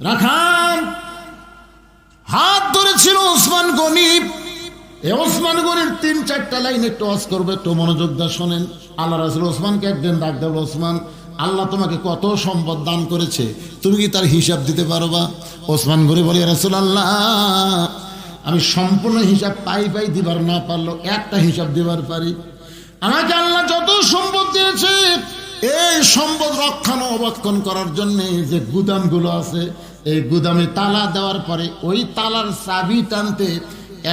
রাখান হাত ধরেছিল ওসমান গনি। এই ওসমান গনির 3-4টা লাইন একটু ওয়াজ করবে, একটু মনোযোগ দিয়ে শোনেন। আল্লাহ রাসূল ওসমানকে একদিন ডাক দেব, ওসমান আল্লাহ তোমাকে কত সম্পদ দান করেছে, তুমি কি তার হিসাব দিতে পারবা? ওসমান গনি বলে, ইয়া রাসূলুল্লাহ, আমি সম্পূর্ণ হিসাব পাই দিবার না পারলেও একটা হিসাব দিবার পারি। আমাকে আল্লাহ যত সম্পদ দিয়েছে, এই সম্পদ রক্ষণাবেক্ষণ করার জন্য যে গুদামগুলো আছে, এই গুদামে তালা দেওয়ার পরে ওই তালার চাবি টানতে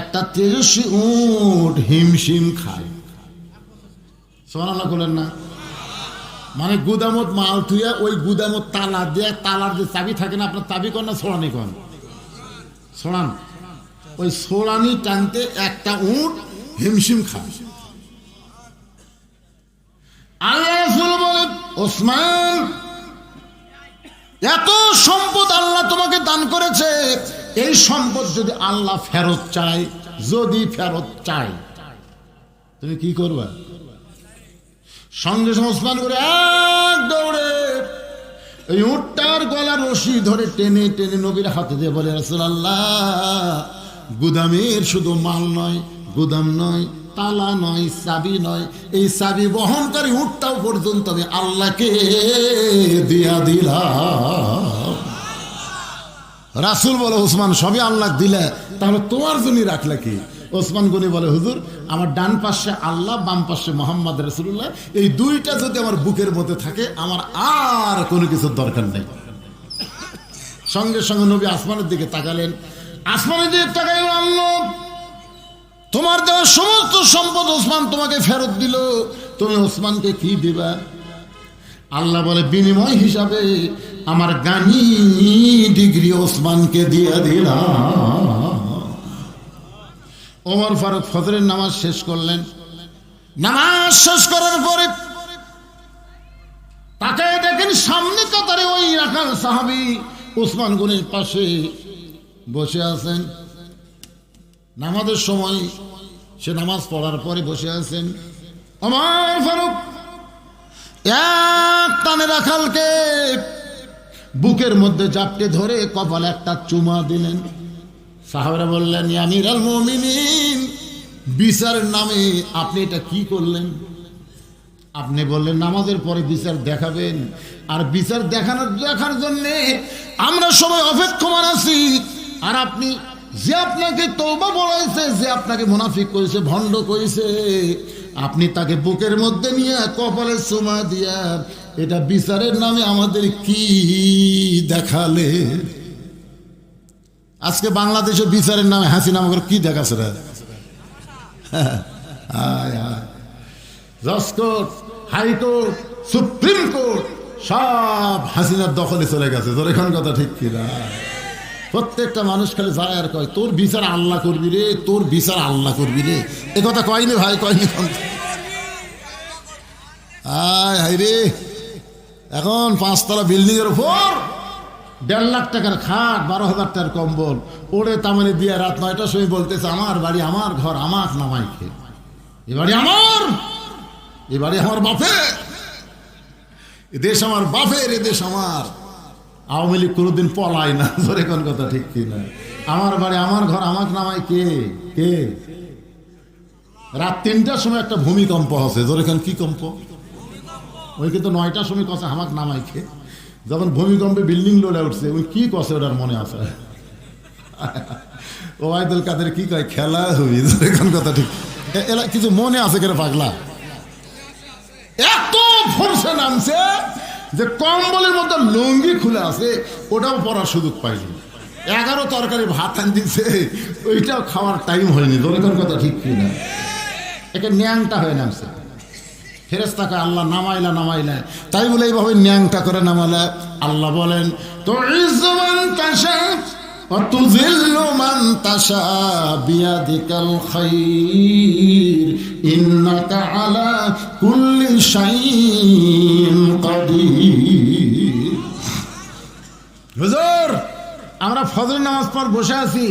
একটা 1300 উট হিমশিম খায়। সুবহানাল্লাহ বলেন না? মানে গুদামত মাল থুয়া ওই গুদামত তালা দিয়ে, তালার যে চাবি থাকে না, আপনার চাবি কন না ছোড়ানি কন? ছোড়ান। ওই ছোড়ানি টানতে একটা উট হিমশিম খায়। আল্লাহ রাসূল বলেন, ওসমান, এত সম্পদ আল্লাহ তোমাকে দান করেছে, এই সম্পদ যদি আল্লাহ ফেরত চায়, যদি ফেরত চায়, তুমি কি করবা? সঙ্গে সঙ্গে ওসমান করে এক দৌড়ে এই উটটার গলার রশি ধরে টেনে টেনে নবীর হাতে দিয়ে বলে, রাসূলুল্লাহ, গুদামের শুধু মাল নয়, গুদাম নয়, তালা নয়, চাবি নয়, এই চাবি বহনকারী উটটাও পর্যন্ত আমি আল্লাহকে দিয়া দিলাম। রাসূল বলে, ওসমান, সবই আল্লাহ দিলে, তাহলে তোমার জন্য রাখলে কি? ওসমান গনি বলে, হুজুর, আমার ডান পাশে আল্লাহ, বাম পাশে মুহাম্মদ রাসূলুল্লাহ, এই দুইটা যদি আমার বুকের মধ্যে থাকে, আমার আর কোনো কিছুর দরকার নেই। সঙ্গে সঙ্গে নবী আসমানের দিকে তাকালেন। আসমানের দিকে তাকাই, আল্লাহ তোমার দেওয়া সমস্ত সম্পদ ওসমান তোমাকে ফেরত দিল, তুমি ওসমানকে কি দিবা? আল্লাহ বলে, বিনিময় হিসাবে আমার গানি ডিগ্রি ওসমানকে দিয়ে দিলাম। ওমর ফারুক ফজরের নামাজ শেষ করলেন। নামাজ শেষ করার পরে তাকে দেখেন সামনে কাতারে ওই রাখাল সাহাবী ওসমান গনির পাশে বসে আছেন। নামাজের সময় সে নামাজ পড়ার পরে বসে আছেন। ওমর ফারুক এক টানে রাখালকে বুকের মধ্যে জাপটে ধরে কপালে একটা চুমা দিলেন। সাহাবারা বললেন, ইয়া আমিরুল মুমিনিন, বিচারের নামে আপনি এটা কি করলেন? আপনি বললেন নামাজের পরে বিচার দেখাবেন, আর বিচার দেখার জন্য আমরা সবাই অপেক্ষমান আছি। আর আপনি যে আপনাকে তওবা বলাইছে, যে আপনাকে মুনাফিক করেছে, ভণ্ড করেছে, আপনি তাকে বুকের মধ্যে নিয়ে কপালে চুমা দিয়া এটা বিচারের নামে আমাদের কি দেখালে? আজকে বাংলাদেশে বিচারের নামে হাসিনা আমাকে কি দেখাচ্ছে রে? জজকোর্ট, হাইকোর্ট, সুপ্রিম কোর্ট সব হাসিনার দখলে চলে গেছে। তোর এখন কথা ঠিক কিনা? প্রত্যেকটা মানুষ খালি যায় আর কয়, তোর বিচার আল্লাহ করবি রে, তোর বিচার আল্লাহ করবি রে। এ কথা কয়নি ভাই, কয়নি? হাই রে, এখন 5 তলা বিল্ডিং এর উপর 1.5 লাখ টাকার খাট, 12,000 টাকার কম্বল ওড়ে তামানে দিয়ে রাত 9টার সময় বলতেছে, আমার বাড়ি, আমার ঘর, আমার নামাই খেয়ে, এ বাড়ি আমার, এ বাড়ি আমার বাপের, এ দেশ আমার বাপের, এ দেশ আমার। আওয়ামী লীগ কোনোদিন পলায় না, ধরে কোন কথা ঠিক কিনা? আমার বাড়ি, আমার ঘর, আমাকে নামাই কে? কে? রাত 3টার সময় একটা ভূমিকম্প হচ্ছে, ধরে কেন? কি কম্প? ওই কিন্তু 9টার সময় কষে আমাকে নামাই খেয়ে, যখন ভূমিকম্পে বিল্ডিং লড়ে উঠছে, ওই কি কষে ওটার মনে আছে? ওবায়দুল কাদের কি কয়, খেলা হবি, ধরে কোন কথা ঠিক? এলা কিছু মনে আছে কেন পাগলা? এত ফোর্সে নামছে যে কম্বলের মধ্যে লুঙ্গি খুলে আছে, ওটাও পরার সুযোগ পাইনি। 11 তরকারি ভাত আন দিচ্ছে, ওইটাও খাওয়ার টাইম হয়নি। দরকার কথা ঠিক কিনা? একে ন্যাংটা হয়ে নামছে। ফেরেশতাকে আল্লাহ নামাইলা, তাই বলে এইভাবে ন্যাংটা করে নামালে। আল্লাহ বলেন, তুইজ্জু মান তাশা ওয়া তুযিল্লু মান তাশা বিয়াদিকাল খায়র ইন্নাকা আলা কুল্লি শাইইন কাদির। হুজুর, আমরা ফজরের নামাজ পড় বসে আছি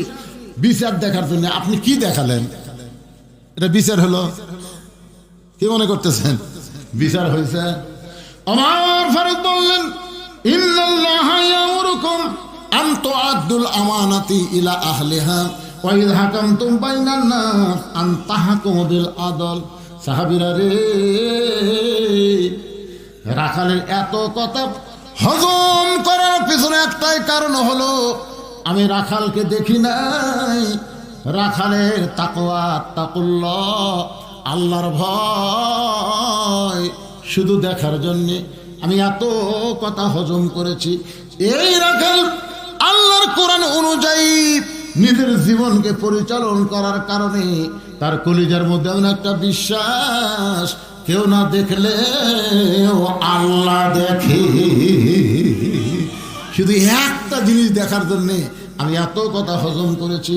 বিচার দেখার জন্য, আপনি কি দেখালেন? এটা বিচার হলো? কি মনে করতেছেন বিচার হয়েছে? ওমর ফারুক বললেন, ইন্নাল্লাহা ইয়ামুরুকুম আন তুআদ্দুল আমানাতি ইলা আহলিহা ওয়া ইযা হাকামতুম বাইনান নাস আন তাহকুমু বিল আদল। সাহাবীরা রে, রাখালের এত কথা হজম করার পিছনে একটাই কারণ হলো, আমি রাখালকে দেখি নাই, রাখালের তাকওয়া তাকুল্লাহ আল্লাহর ভয় শুধু দেখার জন্যে আমি এত কথা হজম করেছি। এই রাখাল আল্লাহর কোরআন অনুযায়ী নিজের জীবনকে পরিচালন করার কারণে তার কলিজার মধ্যে এমন একটা বিশ্বাস, কেউ না দেখলে আল্লাহ দেখে। শুধু একটা জিনিস দেখার জন্যে আমি এত কথা হজম করেছি।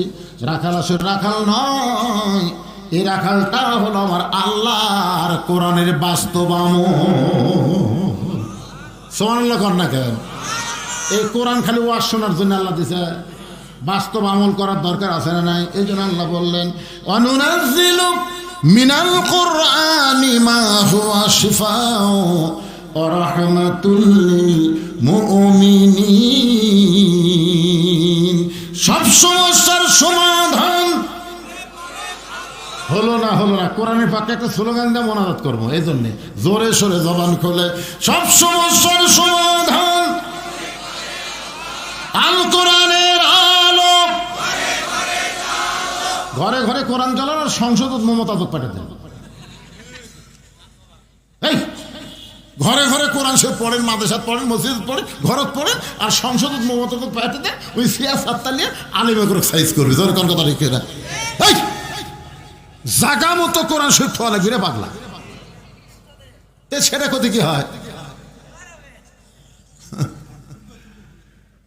রাখাল আসলে রাখাল নয়, এই রাখালটা হলো আমার আল্লাহর কোরআনের বাস্তব আমল। সুবহানাল্লাহ কর না কেন? এই কোরআন খালি ওয়াজ শোনার জন্য আল্লাহ দিছে, বাস্তব আমল করার দরকার আছে না নাই? এই জন্য আল্লাহ বললেন অনুনাজ্জিলু মিনাল কুরআনি মা হুয়া শিফাউ ওয়া রাহমাতুল লিল মুমিনিন। সব সমস্যার সমাধান হলো না কোরআনের পাকে একটা স্লোগান দিয়ে মোনাজাত করবো, এই জন্যে জোরে সোরে জবান খোলে সব সমস্যার সমাধান আল কোরআনের আলো। ঘরে ঘরে কোরআন চালান আর সংসদ মমতা পাঠাতে, এই ঘরে ঘরে কোরআন সে পড়েন, মাদ্রাসাত পড়েন, মসজিদ পড়েন, ঘরত পড়েন, আর সংসদ মমতা পাঠাতে ওই সিয়াসাতটা নিয়ে আলিমে করে সাইজ করবে। জোরে কোন কথা ঠিক না? এই জাগা মতো কোরআন শরীফ থোয়া লাগবে রে পাগলা। সেটা কত কি হয়?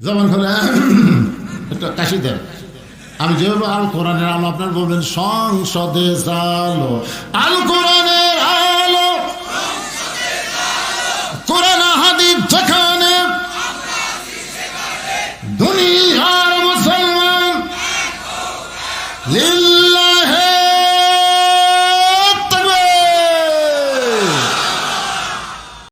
যেমন করে একটা কাশি দেন, আমি যেভাবে আল কোরআনের আলো আপনার বলবেন সংসদে জালো, আল কোরআনের আলো, কোরআন হাদিস যেখানে দুনিয়ার মুসলমান লিল্লাহ